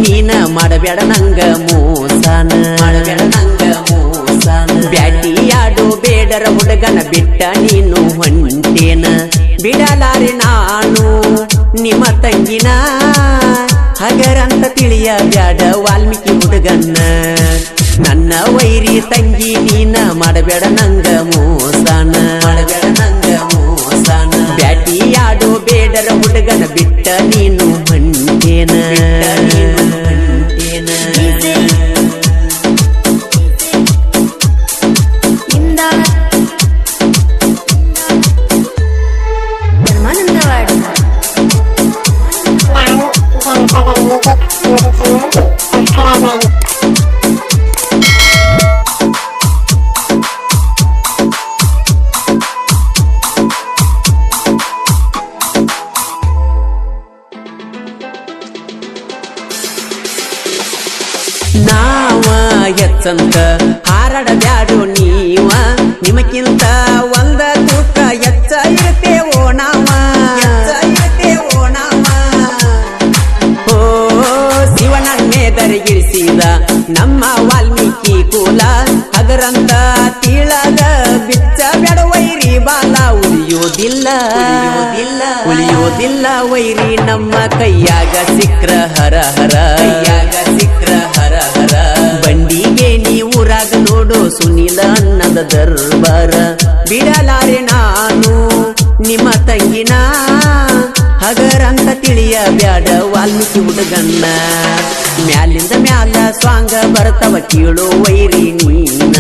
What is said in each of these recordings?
ನೀನ ಮಾಡಬೇಡ ನಂಗ ಮೋಸನ ಬ್ಯಾಟಿಯಾಡು ಬೇಡರ ಹುಡುಗನ ಬಿಟ್ಟ ನೀನು ಹೊಂಟೇನ ಬಿಡಲಾರೆ ನಾನು ನಿಮ್ಮ ತಂಗಿನ ಹಗರಂತ ತಿಳಿಯ ಬ್ಯಾಡ ವಾಲ್ಮೀಕಿ ಹುಡುಗನ್ನ ನನ್ನ ವೈರಿ ತಂಗಿ ನೀನ ಮಾಡಬೇಡ ನಂಗ ಮೋಸನ ಬ್ಯಾಟಿಯಾಡು ಬೇಡರ ಹುಡುಗನ ಬಿಟ್ಟ ನೀನು ಹೊಂಟೇನ ನಾವ ಹೆಚ್ಚಂತ ಹಾರಾಡ ಬ್ಯಾಡು ನೀವ ನಿಮಕ್ಕಿಂತ ಒಂದ ತೂಕ ಹೆಚ್ಚ ಇರ್ತೇವೋ ನಾವ ಓ ಶಿವನನ್ನೇ ದರಗಿರಿಸಿದ ನಮ್ಮ ವಾಲ್ಮೀಕಿ ಕುಲ ಹಗರಂತ ತೀಳದ ಬಿಚ್ಚ ಬ್ಯಾಡ ವೈರಿ ಬಾಲ ಉಳಿಯೋದಿಲ್ಲ ವೈರಿ ನಮ್ಮ ಕೈಯಾಗ ಸಿಕ್ರ ಹರ ಹರ ಬಂಡಿಗೆ ನೀವುರಾಗ ನೋಡು ಸುನಿಲ ಅನ್ನದ ದರ್ಬಾರ ಬಿಡಲಾರೆ ನಾನು ನಿಮ್ಮ ತಂಗಿನ ಹಗರಂತ ತಿಳಿಯ ಬ್ಯಾಡ ವಾಲ್ಮೀಕಿ ಹುಡುಗನ್ನ ಮ್ಯಾಲಿಂದ ಮ್ಯಾಲ ಸ್ವಾಂಗ ಬರ್ತವ ಕೀಳೋ ವೈರಿ ನೀನ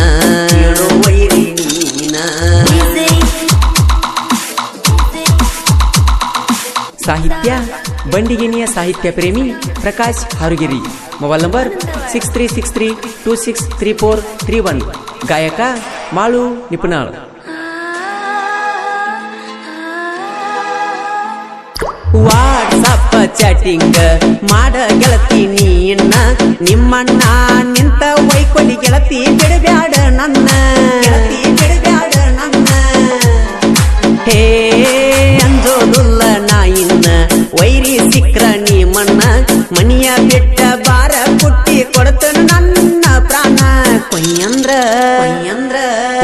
ಸಾಹಿತ್ಯ ಬಂಡಿಗೆನಿಯ ಸಾಹಿತ್ಯ ಪ್ರೇಮಿ ಪ್ರಕಾಶ್ ಹಾರುಗಿರಿ ಮೊಬೈಲ್ ನಂಬರ್ 6363263431 ಗಾಯಕ ಮಾಳು ನಿಪುಣಾಳ್ ವಾಟ್ಸಪ್ ಚಾಟಿಂಗ್ ಮಾಡ ಗೆಳತಿ ನೀನ್ನ ನಿಮ್ಮಣ್ಣ ನಿಂತ ವೈಕೊಲಿ ಗೆಳತಿ ಬಿಡಬ್ಯಾಡ ನನ್ನ ಹೇ ಅಂಜೋದುಲ್ಲ ನಾಯಿನ್ನ ವೈರಿ ಸಿಕ್ರ ನೀಮಣ್ಣ ಮನಿಯ ಬಿಟ್ಟ ಬಾರ ಕುಟ್ಟಿ ಕೊಡ್ತನ ನನ್ನ ಪ್ರಾಣ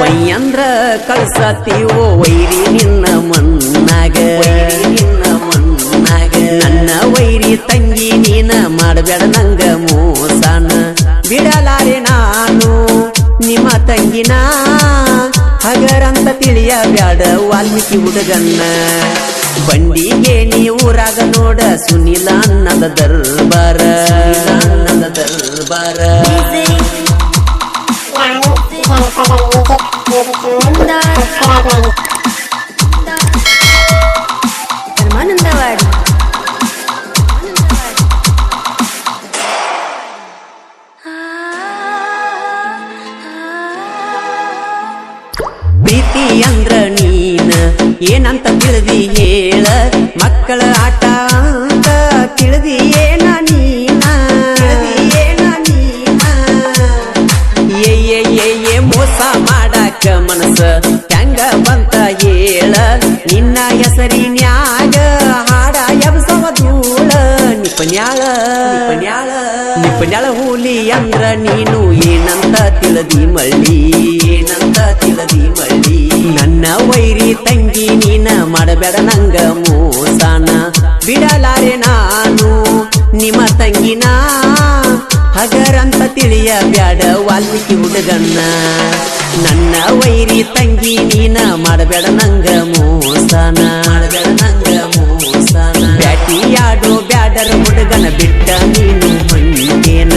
ಕೊಯ್ಯಂದ್ರ ಕಳ್ಸತೀವೋ ವೈರಿ ನಿನ್ನ ಮಣ್ಣಾಗ ನನ್ನ ವೈರಿ ತಂಗಿ ನೀನ ಮಾಡಬೇಡ ನಂಗ ಮೋಸನ ಬಿಡಲಾರೆ ನಾನು ನಿಮ್ಮ ತಂಗಿನ ಹಗರಂತ ತಿಳಿಯ ಬ್ಯಾಡ ವಾಲ್ಮೀಕಿ ಹುಡುಗನ್ನ ಬಂಡಿಗೆ ನೀವುರಾಗ ನೋಡ ಸುನಿಲ ಅನ್ನದ ದರ್ಬಾರ ಪ್ರೀತಿ ಅಂದ್ರ ನೀನ ಏನಂತ ತಿಳಿದಿ ಹೇಳ ಮಕ್ಕಳ ಆಟ ಅಂತ ತಿಳಿದಿ ಏನ ನೀನ ಏ ಮೋಸ ಮಾಡಾಕ ಮನಸ್ಸ ಹೆಂಗ ಬಂತ ಹೇಳ ನಿನ್ನ ಹೆಸರಿನ್ಯಾಗ ಹಾಡ ಎಬ್ಸವ ಧೂಳ ನಿಪನ್ಯಾಳ ಹೂಲಿ ಅಂದ್ರ ನೀನು ಏನಂತ ತಿಳಿದಿ ಮಳ್ಳಿ ನನ್ನ ವೈರಿ ತಂಗಿ ನೀನ ಮಾಡಬೇಡ ನಂಗ ಮೋಸನ ಬಿಡಲಾರೆ ನಾನು ನಿಮ್ಮ ತಂಗಿನ ಹಗರಂತ ತಿಳಿಯ ಬ್ಯಾಡ ವಾಲ್ಮೀಕಿ ಹುಡುಗನ್ನ ನನ್ನ ವೈರಿ ತಂಗಿ ನೀನ ಮಾಡಬೇಡ ನಂಗ ಮೋಸನ ಬ್ಯಾಟಿಯಾಡೋ ಬ್ಯಾಡರ ಹುಡುಗನ ಬಿಟ್ಟ ನೀನು ಹೊಂಟೇನ